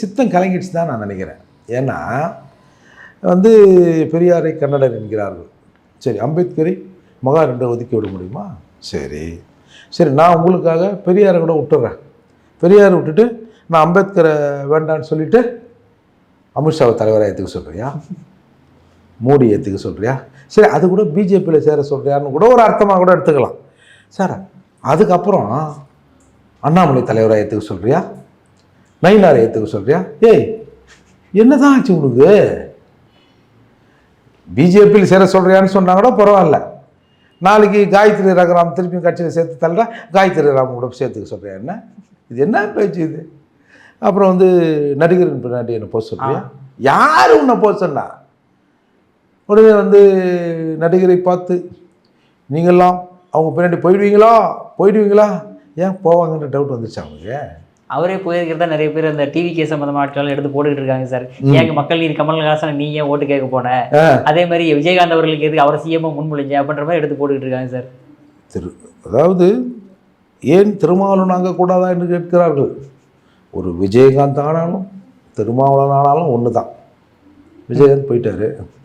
சித்தம் கலங்கிடுச்சு தான் நான் நினைக்கிறேன். ஏன்னா பெரியாரை கன்னடர் என்கிறார்கள். சரி, அம்பேத்கரை மகார் என்று ஒதுக்கி விட முடியுமா? சரி, நான் உங்களுக்காக பெரியாரை கூட விட்டுறேன். பெரியாரை விட்டுட்டு நான் அம்பேத்கரை வேண்டான்னு சொல்லிவிட்டு அமித்ஷாவை தலைவராக ஏற்றுக்க சொல்கிறியா? மோடி ஏற்றுக்க சொல்கிறியா? சரி, அது கூட பிஜேபியில் சேர சொல்கிறியான்னு கூட ஒரு அர்த்தமாக கூட எடுத்துக்கலாம் சார். அதுக்கப்புறம் அண்ணாமலை தலைவராக ஏற்றுக்க சொல்கிறியா? நயினாரை ஏற்றுக்க சொல்கிறியா? ஏய், என்னதான் ஆச்சு உனக்கு? பிஜேபியில் சேர சொல்கிறியான்னு சொன்னா கூட பரவாயில்ல. நாளைக்கு காயத்ரி ரகுராம் திருப்பி கட்சியில் சேர்த்து தள்ளுறா, காயத்ரி ராம் கூட சேர்த்துக்க சொல்கிறியா? என்ன இது, என்ன பேச்சு இது? அப்புறம் நடிகரின் பின்னாடி என்ன போக சொல்றியா? யார் உன்னை போக சொன்னா? உடனே நடிகரை பார்த்து நீங்கள்லாம் அவங்க பின்னாடி போயிடுவீங்களா? ஏன் போவாங்கன்ற டவுட் வந்துச்சு அவங்களுக்கு. அவரே போயிருக்கிறதா நிறைய பேர் அந்த டிவி கேஸ் சம்பந்தமான ஆட்கள் எடுத்து போட்டுக்கிட்டு இருக்காங்க சார். ஏங்க மக்கள் நீர் கமல்ஹாசன் நீ ஏன் ஓட்டு கேட்க போன, அதே மாதிரி விஜயகாந்த் அவர்களுக்கு எதுக்கு அவரை சிஎம்மா முன்மொழிஞ்ச அப்படின்ற மாதிரி எடுத்து போட்டுக்கிட்டு இருக்காங்க சார். அதாவது ஏன் திருமாவளவன் ஆகக்கூடாதா என்று கேட்கிறார்கள். ஒரு விஜயகாந்த் ஆனாலும் திருமாவளவன் ஆனாலும் ஒன்று தான். விஜயகாந்த் போயிட்டாரு.